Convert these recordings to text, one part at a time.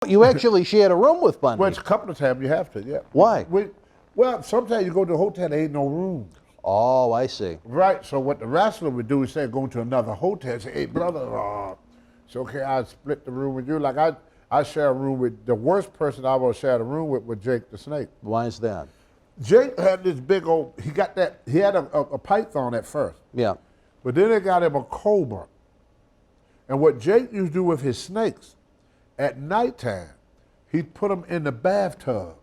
You actually shared a room with Bundy. Well, it's a couple of times you have to, yeah. Why? Well, sometimes you go to a hotel, there ain't no room. Oh, I see. Right, so what the wrestler would do is say, go to another hotel, say, hey, brother, it's okay, I'll split the room with you. Like, I share a room with, the worst person I ever shared a room with was Jake the Snake. Why is that? Jake had this big old, he had a python at first. Yeah. But then they got him a cobra. And what Jake used to do with his snakes, at nighttime, he'd put them in the bathtub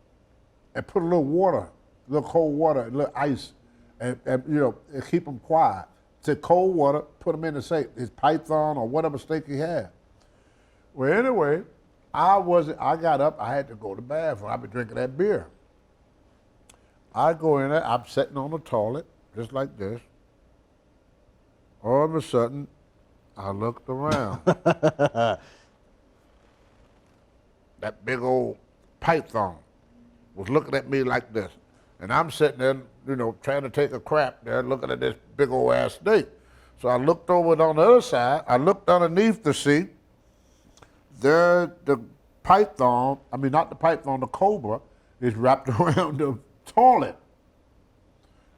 and put a little water, a little cold water, a little ice, and keep them quiet. Take cold water, put them in the safe, his python or whatever snake he had. Well, anyway, I got up, I had to go to the bathroom. I'd be drinking that beer. I go in there, I'm sitting on the toilet, just like this. All of a sudden, I looked around. That big old python was looking at me like this. And I'm sitting there, trying to take a crap there, looking at this big old ass snake. So I looked over on the other side, I looked underneath the seat. There, the python, not the python, the cobra, is wrapped around the toilet.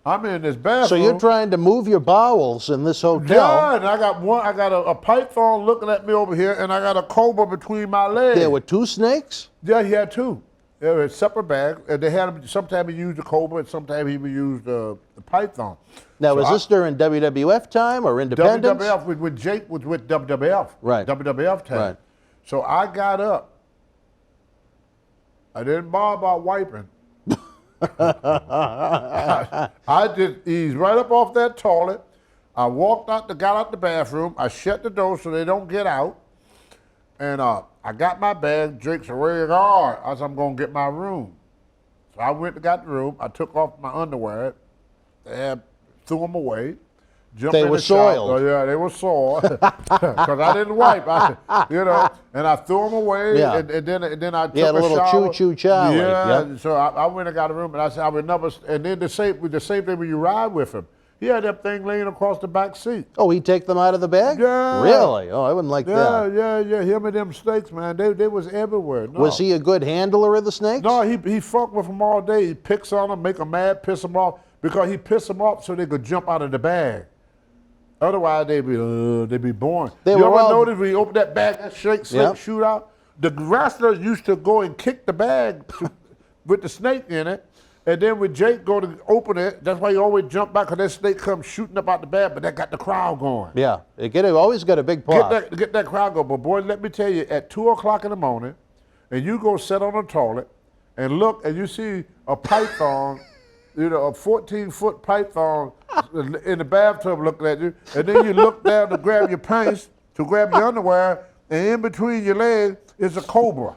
I'm in this bathroom. So you're trying to move your bowels in this hotel. Yeah, and I got a python looking at me over here, and I got a cobra between my legs. There were two snakes? Yeah, he had two. They were separate bags, and they had him. Sometimes he used the cobra, and sometimes he would use the python. Now, was this during WWF time or Independence? WWF with Jake was with WWF. Right. WWF time. Right. So I got up. I didn't bother about wiping. I just eased right up off that toilet. I got out the bathroom. I shut the door so they don't get out. And I got my bag. Jake said, where you are? I said, I'm going to get my room. So I went and got the room. I took off my underwear, threw them away. They were soiled. Oh, yeah, they were sore because I didn't wipe. And I threw them away. Yeah. And then I took You had a little shower. choo-choo shower. Yeah. Yep. So I went and got a room, and I said I would never. And then the same thing when you ride with him. He had that thing laying across the back seat. Oh, he'd take them out of the bag? Yeah. Really? Oh, I wouldn't like that. Yeah. Him and them snakes, man, they was everywhere. No. Was he a good handler of the snakes? No, he fucked with them all day. He picks on them, make them mad, piss them off, because he pissed them off so they could jump out of the bag. Otherwise, they'd be boring. You ever notice when you open that bag, that snake shoot out? The wrestlers used to go and kick the bag with the snake in it, and then when Jake go to open it, that's why you always jump back, because that snake comes shooting up out the bag, but that got the crowd going. Yeah, it always got a big pop. Get that crowd going. But boy, let me tell you, at 2 o'clock in the morning, and you go sit on the toilet and look, and you see a python, a 14-foot python in the bathtub looking at you, and then you look down to grab your pants, to grab your underwear, and in between your legs is a cobra.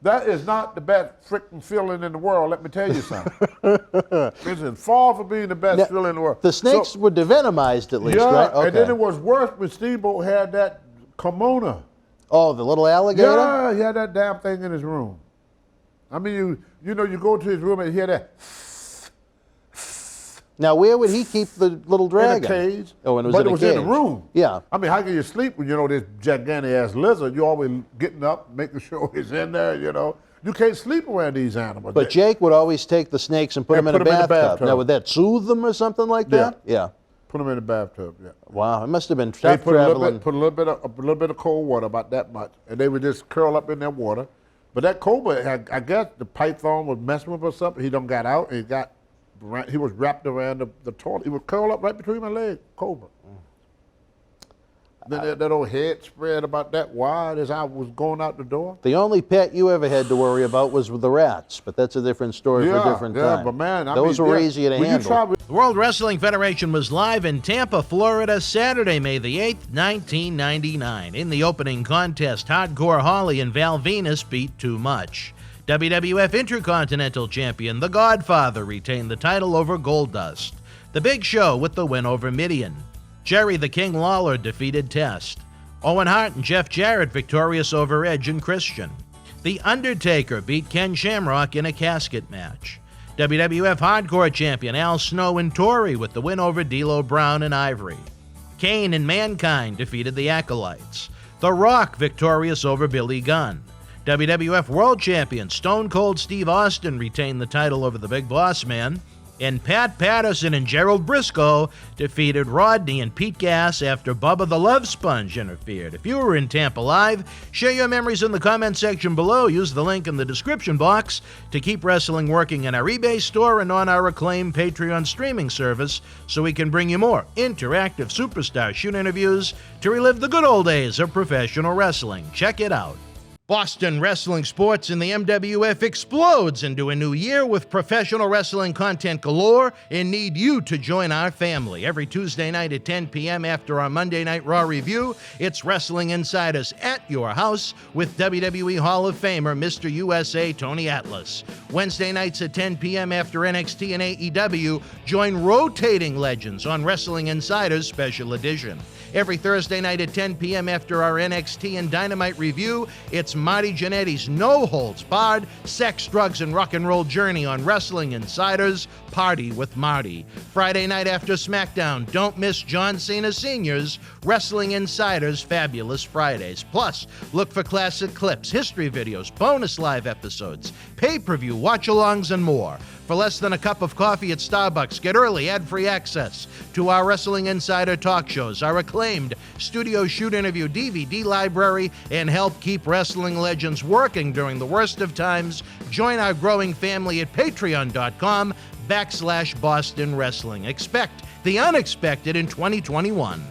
That is not the best freaking feeling in the world, let me tell you something. It's far from being the best feeling in the world. The snakes were devenomized at least, right? Yeah, and then it was worse when Steamboat had that kimono. Oh, the little alligator? Yeah, he had that damn thing in his room. You go to his room and hear that. Now, where would he keep the little dragon? In a cage. Oh, and it was but in it was a cage. in the room. Yeah. How can you sleep when this gigantic-ass lizard? You're always getting up, making sure he's in there, You can't sleep around these animals. But Jake would always take the snakes and put them in a bathtub. Now, would that soothe them or something like that? Yeah. Put them in the bathtub, yeah. Wow, it must have been tough They put traveling. a little bit of cold water, about that much, and they would just curl up in that water. But that cobra, I guess the python was messing with him or something. He done got out, and he was wrapped around the toilet. He would curl up right between my legs, cobra. Then that old head spread about that wide as I was going out the door. The only pet you ever had to worry about was with the rats, but that's a different story for a different time. Yeah, but man, those were easy to handle. The World Wrestling Federation was live in Tampa, Florida, Saturday, May the 8th, 1999. In the opening contest, Hardcore Holly and Val Venus beat Too Much. WWF Intercontinental Champion The Godfather retained the title over Goldust. The Big Show with the win over Midian. Jerry the King Lawler defeated Test. Owen Hart and Jeff Jarrett victorious over Edge and Christian. The Undertaker beat Ken Shamrock in a casket match. WWF Hardcore Champion Al Snow and Torrie with the win over D'Lo Brown and Ivory. Kane and Mankind defeated the Acolytes. The Rock victorious over Billy Gunn. WWF World Champion Stone Cold Steve Austin retained the title over the Big Boss Man. And Pat Patterson and Gerald Briscoe defeated Rodney and Pete Gas after Bubba the Love Sponge interfered. If you were in Tampa Live, share your memories in the comment section below. Use the link in the description box to keep wrestling working in our eBay store and on our acclaimed Patreon streaming service so we can bring you more interactive superstar shoot interviews to relive the good old days of professional wrestling. Check it out. Boston Wrestling Sports in the MWF explodes into a new year with professional wrestling content galore and need you to join our family. Every Tuesday night at 10 p.m. after our Monday Night Raw review, it's Wrestling Insiders at your house with WWE Hall of Famer Mr. USA Tony Atlas. Wednesday nights at 10 p.m. after NXT and AEW, join rotating legends on Wrestling Insiders Special Edition. Every Thursday night at 10 p.m. after our NXT and Dynamite review, it's Marty Jannetty's no-holds-barred sex, drugs, and rock and roll journey on Wrestling Insiders Party with Marty. Friday night after SmackDown, don't miss John Cena Sr.'s Wrestling Insiders Fabulous Fridays. Plus, look for classic clips, history videos, bonus live episodes, pay-per-view, watch-alongs, and more. For less than a cup of coffee at Starbucks, get early ad-free access to our Wrestling Insider talk shows, our acclaimed studio shoot interview DVD library, and help keep wrestling legends working during the worst of times. Join our growing family at patreon.com/Boston Wrestling. Expect the unexpected in 2021.